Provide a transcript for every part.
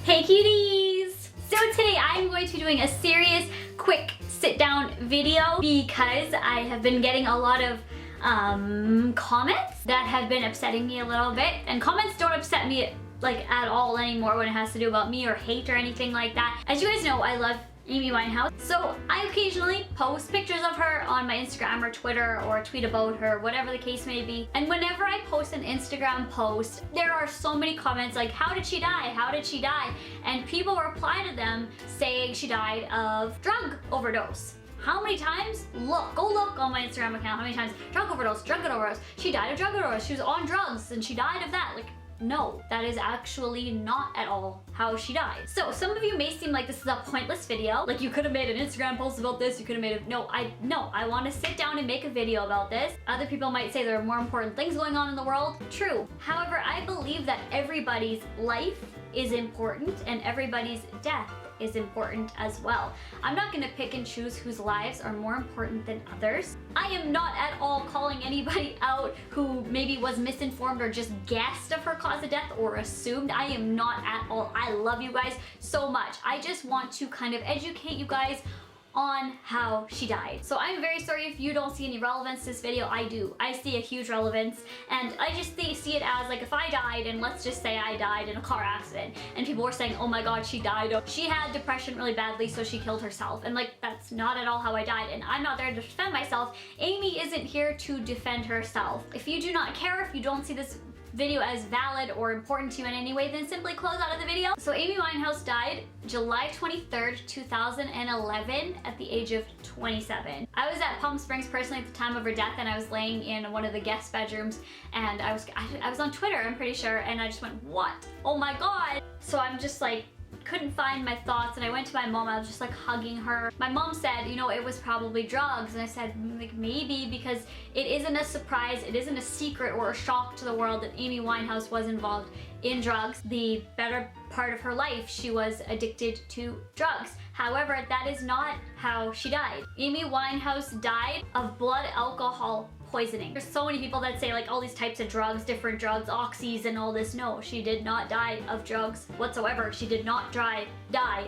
Hey cuties! So today I'm going to be doing a serious, quick sit-down video because I have been getting a lot of comments that have been upsetting me a little bit. And comments don't upset me like at all anymore when it has to do about me or hate or anything like that. As you guys know, I love Amy Winehouse. So I occasionally post pictures of her on my Instagram or Twitter or tweet about her, whatever the case may be. And whenever I post an Instagram post, there are so many comments like, how did she die? How did she die? And people reply to them saying she died of drug overdose. How many times? Go look on my Instagram account. How many times? Drug overdose, drug overdose. She died of drug overdose. She was on drugs and she died of that. Like, no, that is actually not at all how she died. So some of you may seem like this is a pointless video. Like you could have made an Instagram post about this. You could have made a, no, I want to sit down and make a video about this. Other people might say there are more important things going on in the world. True. However, I believe that everybody's life is important and everybody's death is important as well. I'm not going to pick and choose whose lives are more important than others. I am not at all calling anybody out who maybe was misinformed or just guessed of her cause of death or assumed. I am not at all. I love you guys so much. I just want to kind of educate you guys on how she died. So I'm very sorry if you don't see any relevance to this video. I do. I see a huge relevance, and I just see it as like if I died, and let's just say I died in a car accident and people were saying, oh my god, she died. She had depression really badly, so she killed herself. And like, that's not at all how I died, and I'm not there to defend myself. Amy isn't here to defend herself. If you do not care, if you don't see this video as valid or important to you in any way, then simply close out of the video. So Amy Winehouse died July 23rd, 2011 at the age of 27. I was at Palm Springs personally at the time of her death, and I was laying in one of the guest bedrooms, and I was on Twitter, I'm pretty sure, and I just went, what? Oh my god. So I'm just like, couldn't find my thoughts, and I went to my mom. I was just like hugging her. My mom said, you know, it was probably drugs, and I said, like, maybe, because it isn't a surprise, it isn't a secret or a shock to the world that Amy Winehouse was involved in drugs. The better part of her life, she was addicted to drugs. However, that is not how she died. Amy Winehouse died of blood alcohol poisoning. There's so many people that say like all these types of drugs, different drugs, oxys and all this. No, she did not die of drugs whatsoever. She did not die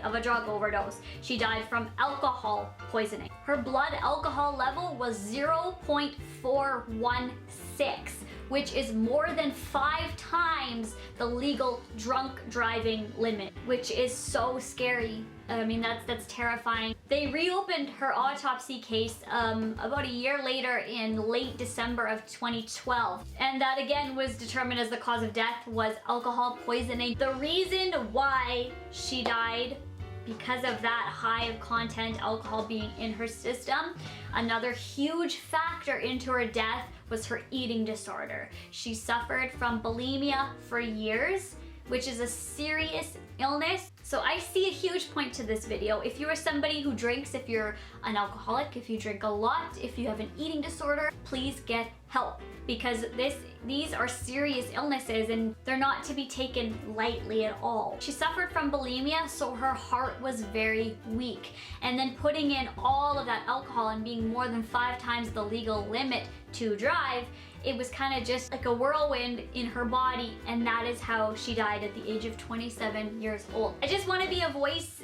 of a drug overdose. She died from alcohol poisoning. Her blood alcohol level was 0.416, which is more than 5 times the legal drunk driving limit, which is so scary. I mean, that's terrifying. They reopened her autopsy case about a year later in late December of 2012. And that again was determined as the cause of death was alcohol poisoning. The reason why she died, because of that high of content alcohol being in her system. Another huge factor into her death was her eating disorder. She suffered from bulimia for years, which is a serious illness. So I see a huge point to this video. If you are somebody who drinks, if you're an alcoholic, if you drink a lot, if you have an eating disorder, please get help, because these are serious illnesses and they're not to be taken lightly at all. She suffered from bulimia, so her heart was very weak. And then putting in all of that alcohol and being more than 5 times the legal limit to drive, it was kind of just like a whirlwind in her body, and that is how she died at the age of 27 years old. I just want to be a voice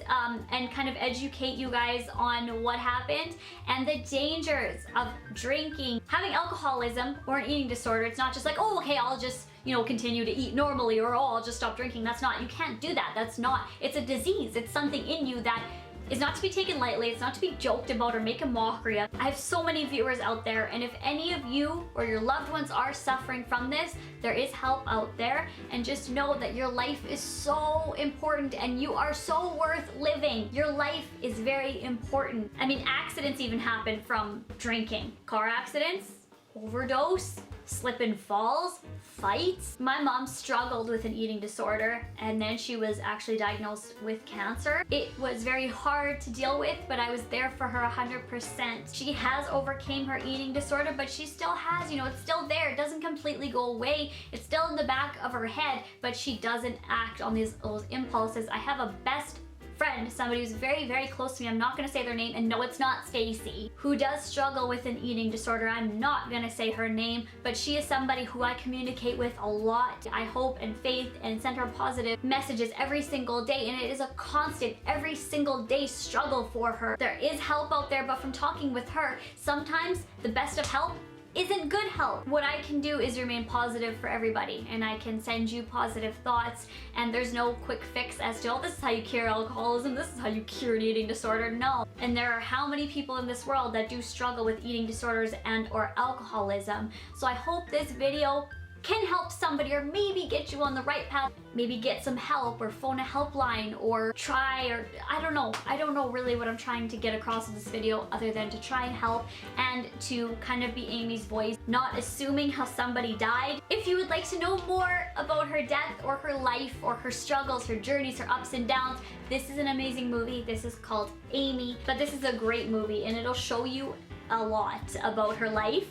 and kind of educate you guys on what happened and the dangers of drinking. Having alcoholism or an eating disorder, it's not just like, oh, okay, I'll just, you know, continue to eat normally, or oh, I'll just stop drinking. That's not, you can't do that. That's not, it's a disease. It's something in you that is not to be taken lightly. It's not to be joked about or make a mockery of. I have so many viewers out there, and if any of you or your loved ones are suffering from this, there is help out there. And just know that your life is so important and you are so worth living. Your life is very important. I mean, accidents even happen from drinking. Car accidents, overdose, slip and falls, fights. My mom struggled with an eating disorder, and then she was actually diagnosed with cancer. It was very hard to deal with, but I was there for her 100%. She has overcame her eating disorder, but she still has, you know, it's still there. It doesn't completely go away. It's still in the back of her head, but she doesn't act on those impulses. I have a best friend, somebody who's very, very close to me, I'm not gonna say their name, and no, it's not Stacy, who does struggle with an eating disorder. I'm not gonna say her name, but she is somebody who I communicate with a lot. I hope and faith and send her positive messages every single day, and it is a constant, every single day struggle for her. There is help out there, but from talking with her, sometimes the best of help isn't good help. What I can do is remain positive for everybody, and I can send you positive thoughts, and there's no quick fix as to, oh, this is how you cure alcoholism, this is how you cure an eating disorder. No. And there are how many people in this world that do struggle with eating disorders and or alcoholism. So I hope this video can help somebody, or maybe get you on the right path, maybe get some help, or phone a helpline, or try, or I don't know really what I'm trying to get across in this video other than to try and help and to kind of be Amy's voice, not assuming how somebody died. If you would like to know more about her death or her life or her struggles, her journeys, her ups and downs, this is an amazing movie. This is called Amy, but this is a great movie, and it'll show you a lot about her life.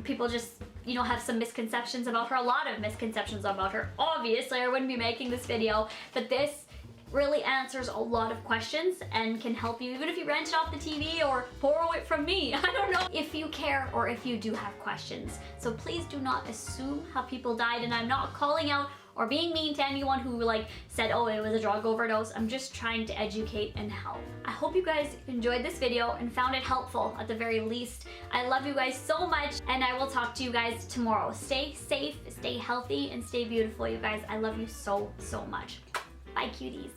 People just, you know, have some misconceptions about her, a lot of misconceptions about her. Obviously, I wouldn't be making this video, but this really answers a lot of questions and can help you, even if you rent it off the TV or borrow it from me. I don't know if you care or if you do have questions. So please do not assume how people died, and I'm not calling out or being mean to anyone who like said, oh, it was a drug overdose. I'm just trying to educate and help. I hope you guys enjoyed this video and found it helpful at the very least. I love you guys so much, and I will talk to you guys tomorrow. Stay safe, stay healthy, and stay beautiful, you guys. I love you so, so much. Bye, cuties.